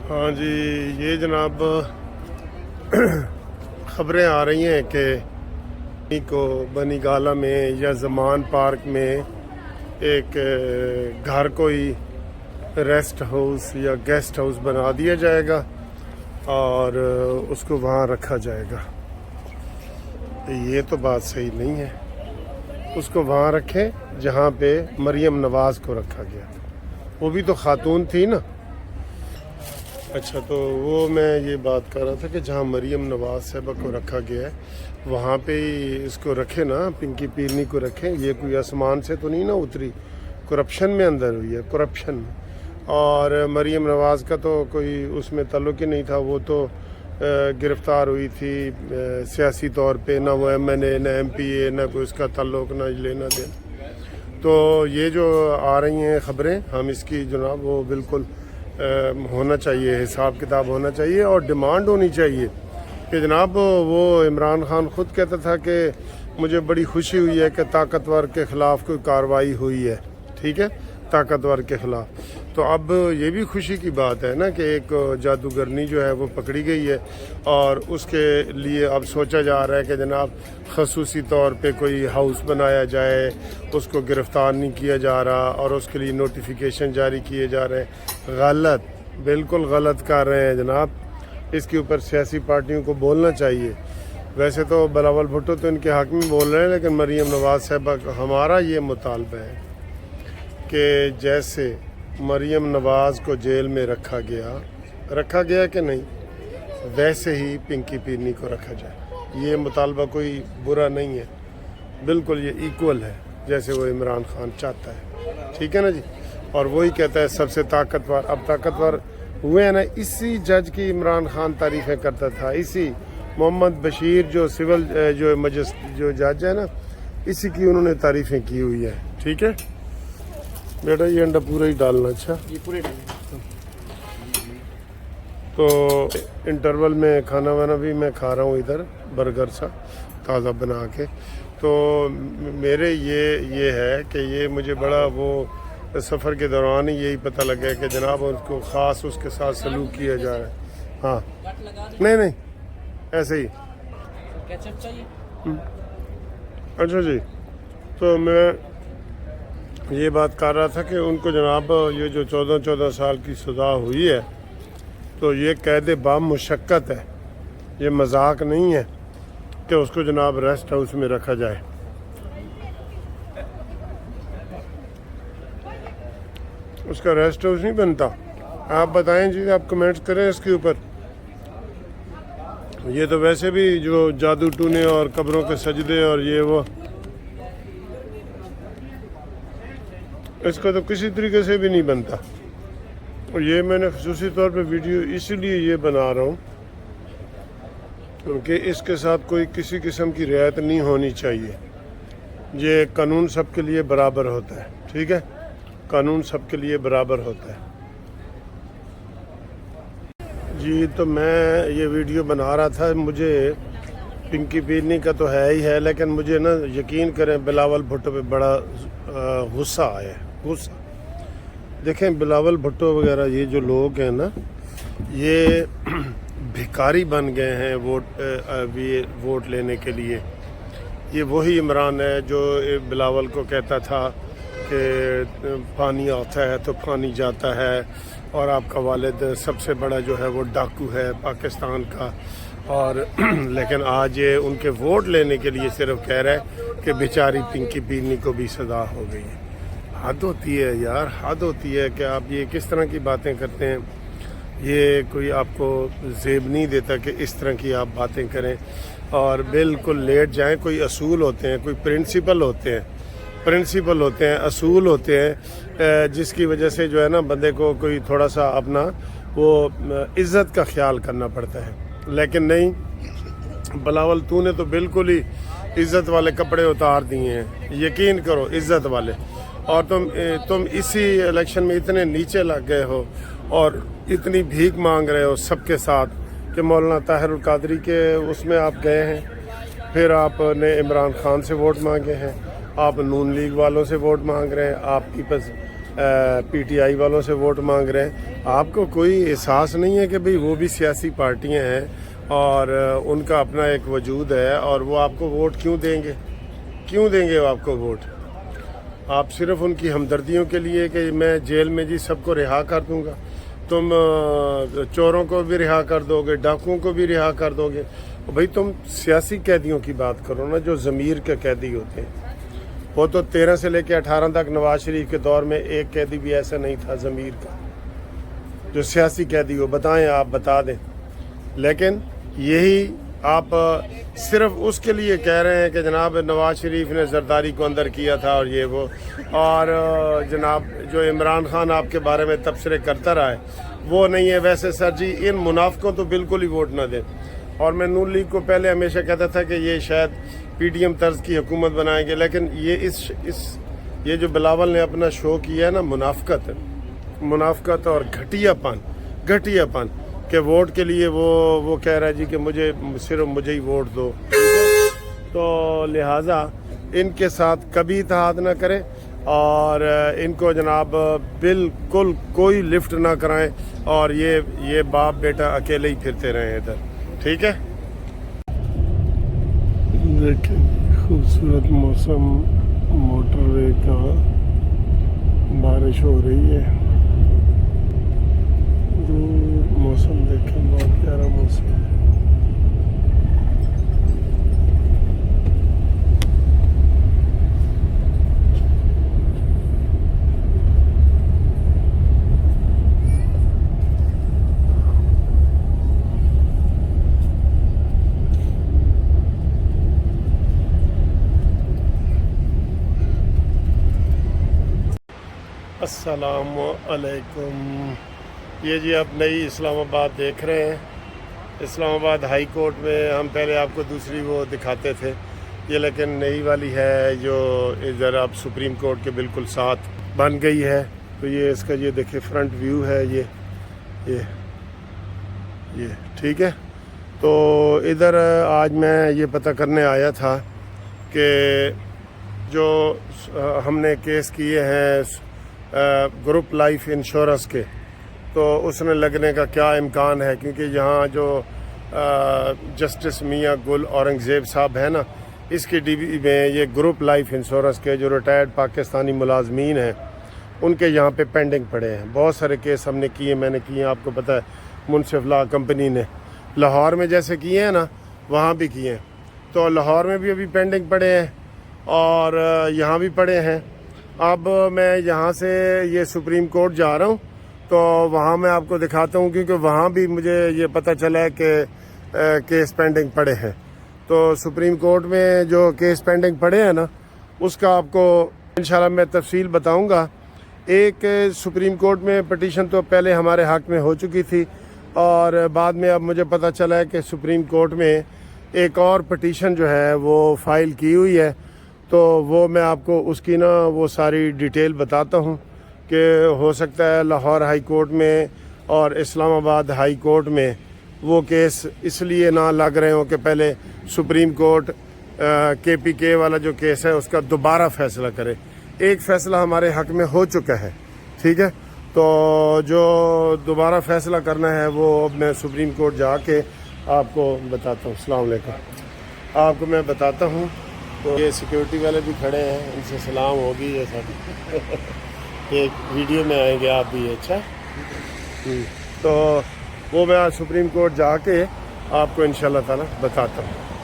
ہاں جی، یہ جناب خبریں آ رہی ہیں کہ کو بنی گالا میں یا زمان پارک میں ایک گھر کوئی ریسٹ ہاؤس یا گیسٹ ہاؤس بنا دیا جائے گا اور اس کو وہاں رکھا جائے گا۔ یہ تو بات صحیح نہیں ہے، اس کو وہاں رکھیں جہاں پہ مریم نواز کو رکھا گیا، وہ بھی تو خاتون تھی نا۔ اچھا، تو وہ میں یہ بات کر رہا تھا کہ جہاں مریم نواز صاحبہ کو رکھا گیا ہے وہاں پہ ہی اس کو رکھے نا، پنکی پیرنی کو رکھیں۔ یہ کوئی آسمان سے تو نہیں نا اتری، کرپشن میں اندر ہوئی ہے، کرپشن میں۔ اور مریم نواز کا تو کوئی اس میں تعلق ہی نہیں تھا، وہ تو گرفتار ہوئی تھی سیاسی طور پہ، نہ وہ ایم این اے نہ ایم پی اے، نہ کوئی اس کا تعلق، نہ لینا دینا۔ تو یہ جو آ رہی ہیں خبریں، ہم اس کی جناب وہ بالکل ہونا چاہیے، حساب کتاب ہونا چاہیے اور ڈیمانڈ ہونی چاہیے کہ جناب وہ عمران خان خود کہتا تھا کہ مجھے بڑی خوشی ہوئی ہے کہ طاقتور کے خلاف کوئی کارروائی ہوئی ہے، ٹھیک ہے، طاقتور کے خلاف۔ تو اب یہ بھی خوشی کی بات ہے نا کہ ایک جادوگرنی جو ہے وہ پکڑی گئی ہے اور اس کے لیے اب سوچا جا رہا ہے کہ جناب خصوصی طور پہ کوئی ہاؤس بنایا جائے، اس کو گرفتار نہیں کیا جا رہا اور اس کے لیے نوٹیفیکیشن جاری کیے جا رہے ہیں۔ غلط، بالکل غلط کر رہے ہیں جناب۔ اس کے اوپر سیاسی پارٹیوں کو بولنا چاہیے۔ ویسے تو بلاول بھٹو تو ان کے حق میں بول رہے ہیں، لیکن مریم نواز صاحبہ کا ہمارا یہ مطالبہ ہے کہ جیسے مریم نواز کو جیل میں رکھا گیا کہ نہیں، ویسے ہی پنکی پیرنی کو رکھا جائے۔ یہ مطالبہ کوئی برا نہیں ہے، بالکل یہ ایکول ہے جیسے وہ عمران خان چاہتا ہے، ٹھیک ہے نا جی۔ اور وہی کہتا ہے سب سے طاقتور، اب طاقتور ہوئے ہیں نا، اسی جج کی عمران خان تعریفیں کرتا تھا، اسی محمد بشیر جو سول جو جج ہے نا، اسی کی انہوں نے تعریفیں کی ہوئی ہے، ٹھیک ہے بیٹا۔ یہ انڈا پورا ہی ڈالنا، اچھا یہ پورے ڈالنا۔ تو انٹرول میں کھانا وانا بھی میں کھا رہا ہوں ادھر، برگر سا تازہ بنا کے۔ تو میرے یہ ہے کہ یہ مجھے بڑا وہ سفر کے دوران ہی یہی پتہ لگا کہ جناب اس کو خاص اس کے ساتھ سلوک کیا جا رہا ہے۔ ہاں نہیں ایسے ہی، کیچپ چاہیے؟ اچھا جی۔ تو میں یہ بات کر رہا تھا کہ ان کو جناب یہ جو 14 سال کی سزا ہوئی ہے تو یہ قید با مشقت ہے، یہ مذاق نہیں ہے کہ اس کو جناب ریسٹ ہاؤس میں رکھا جائے۔ اس کا ریسٹ ہاؤس نہیں بنتا۔ آپ بتائیں جی، آپ کمنٹس کریں اس کے اوپر۔ یہ تو ویسے بھی جو جادو ٹونے اور قبروں کے سجدے اور یہ وہ، اس کا تو کسی طریقے سے بھی نہیں بنتا۔ اور یہ میں نے خصوصی طور پہ ویڈیو اسی لیے یہ بنا رہا ہوں کیونکہ اس کے ساتھ کوئی کسی قسم کی رعایت نہیں ہونی چاہیے۔ یہ قانون سب کے لیے برابر ہوتا ہے، ٹھیک ہے، قانون سب کے لیے برابر ہوتا ہے جی۔ تو میں یہ ویڈیو بنا رہا تھا، مجھے پنکی پیرنی کا تو ہے ہی ہے، لیکن مجھے نا یقین کریں بلاول بھٹو پہ بڑا غصہ آیا ہے، غصہ۔ دیکھیں بلاول بھٹو وغیرہ یہ جو لوگ ہیں نا، یہ بھکاری بن گئے ہیں ووٹ لینے کے لیے۔ یہ وہی عمران ہے جو بلاول کو کہتا تھا کہ پانی آتا ہے تو پانی جاتا ہے، اور آپ کا والد سب سے بڑا جو ہے وہ ڈاکو ہے پاکستان کا، اور لیکن آج یہ ان کے ووٹ لینے کے لیے صرف کہہ رہا ہے کہ بیچاری پنکی پیرنی کو بھی سزا ہو گئی ہے۔ حد ہوتی ہے یار، حد ہوتی ہے کہ آپ یہ کس طرح کی باتیں کرتے ہیں۔ یہ کوئی آپ کو زیب نہیں دیتا کہ اس طرح کی آپ باتیں کریں اور بالکل لیٹ جائیں۔ کوئی اصول ہوتے ہیں، کوئی پرنسپل ہوتے ہیں، اصول ہوتے ہیں، جس کی وجہ سے جو ہے نا بندے کو کوئی تھوڑا سا اپنا وہ عزت کا خیال کرنا پڑتا ہے۔ لیکن نہیں، بلاول تو نے تو بالکل ہی عزت والے کپڑے اتار دیے ہیں، یقین کرو عزت والے۔ اور تم اسی الیکشن میں اتنے نیچے لگ گئے ہو اور اتنی بھیک مانگ رہے ہو سب کے ساتھ کہ مولانا طاہر القادری کے اس میں آپ گئے ہیں، پھر آپ نے عمران خان سے ووٹ مانگے ہیں، آپ نون لیگ والوں سے ووٹ مانگ رہے ہیں، آپ پیپلز پی ٹی آئی والوں سے ووٹ مانگ رہے ہیں. آپ کو کوئی احساس نہیں ہے کہ بھئی وہ بھی سیاسی پارٹیاں ہیں اور ان کا اپنا ایک وجود ہے, اور وہ آپ کو ووٹ کیوں دیں گے وہ آپ کو ووٹ؟ آپ صرف ان کی ہمدردیوں کے لیے کہ میں جیل میں جی سب کو رہا کر دوں گا, تم چوروں کو بھی رہا کر دو گے, ڈاکوؤں کو بھی رہا کر دو گے. بھئی تم سیاسی قیدیوں کی بات کرو نا, جو ضمیر کے قیدی ہوتے ہیں. وہ تو 13 سے لے کے 18 تک نواز شریف کے دور میں ایک قیدی بھی ایسا نہیں تھا ضمیر کا جو سیاسی قیدی ہو. بتائیں, آپ بتا دیں. لیکن یہی آپ صرف اس کے لیے کہہ رہے ہیں کہ جناب نواز شریف نے زرداری کو اندر کیا تھا اور یہ وہ, اور جناب جو عمران خان آپ کے بارے میں تبصرے کرتا رہا ہے وہ نہیں ہے. ویسے سر جی ان منافقوں تو بالکل ہی ووٹ نہ دیں. اور میں نون لیگ کو پہلے ہمیشہ کہتا تھا کہ یہ شاید پی ٹی ایم طرز کی حکومت بنائیں گے, لیکن یہ جو بلاول نے اپنا شو کیا ہے نا, منافقت اور گھٹیا پن کہ ووٹ کے لیے وہ کہہ رہا ہے جی کہ صرف مجھے ہی ووٹ دو. تو لہٰذا ان کے ساتھ کبھی اتحاد نہ کریں اور ان کو جناب بالکل کوئی لفٹ نہ کرائیں, اور یہ باپ بیٹا اکیلے ہی پھرتے رہیں ادھر. ٹھیک ہے, دیکھیں خوبصورت موسم, موٹر وے کا, بارش ہو رہی ہے, دور موسم دیکھیں, بہت پیارا موسم ہے. السلام علیکم. یہ جی آپ نئی اسلام آباد دیکھ رہے ہیں. اسلام آباد ہائی کورٹ میں ہم پہلے آپ کو دوسری وہ دکھاتے تھے, یہ لیکن نئی والی ہے جو ادھر آپ سپریم کورٹ کے بالکل ساتھ بن گئی ہے. تو یہ اس کا یہ دیکھیں فرنٹ ویو ہے, یہ ٹھیک ہے. تو ادھر آج میں یہ پتہ کرنے آیا تھا کہ جو ہم نے کیس کیے ہیں گروپ لائف انشورنس کے, تو اس نے لگنے کا کیا امکان ہے, کیونکہ یہاں جو جسٹس میاں گل اورنگزیب صاحب ہیں نا, اس کی ڈی بی میں یہ گروپ لائف انشورنس کے جو ریٹائرڈ پاکستانی ملازمین ہیں ان کے یہاں پہ پینڈنگ پڑے ہیں. بہت سارے کیس ہم نے کیے, میں نے کیے ہیں, آپ کو پتہ ہے منصف لا کمپنی نے لاہور میں جیسے کیے ہیں نا وہاں بھی کیے ہیں. تو لاہور میں بھی ابھی پینڈنگ پڑے ہیں اور یہاں بھی پڑے ہیں. اب میں یہاں سے یہ سپریم کورٹ جا رہا ہوں, تو وہاں میں آپ کو دکھاتا ہوں, کیونکہ وہاں بھی مجھے یہ پتہ چلا ہے کہ کیس پینڈنگ پڑے ہیں. تو سپریم کورٹ میں جو کیس پینڈنگ پڑے ہیں نا, اس کا آپ کو انشاءاللہ میں تفصیل بتاؤں گا. ایک سپریم کورٹ میں پٹیشن تو پہلے ہمارے حق میں ہو چکی تھی, اور بعد میں اب مجھے پتہ چلا ہے کہ سپریم کورٹ میں ایک اور پٹیشن جو ہے وہ فائل کی ہوئی ہے. تو وہ میں آپ کو اس کی نا وہ ساری ڈیٹیل بتاتا ہوں کہ ہو سکتا ہے لاہور ہائی کورٹ میں اور اسلام آباد ہائی کورٹ میں وہ کیس اس لیے نہ لگ رہے ہوں کہ پہلے سپریم کورٹ کے پی کے والا جو کیس ہے اس کا دوبارہ فیصلہ کرے. ایک فیصلہ ہمارے حق میں ہو چکا ہے, ٹھیک ہے. تو جو دوبارہ فیصلہ کرنا ہے وہ میں سپریم کورٹ جا کے آپ کو بتاتا ہوں. السلام علیکم. آپ کو میں بتاتا ہوں. تو یہ سیکیورٹی والے بھی کھڑے ہیں, ان سے سلام ہوگی. یہ سب ایک ویڈیو میں آئیں گے آپ بھی. اچھا, تو وہ میں آج سپریم کورٹ جا کے آپ کو انشاءاللہ تعالی بتاتا ہوں.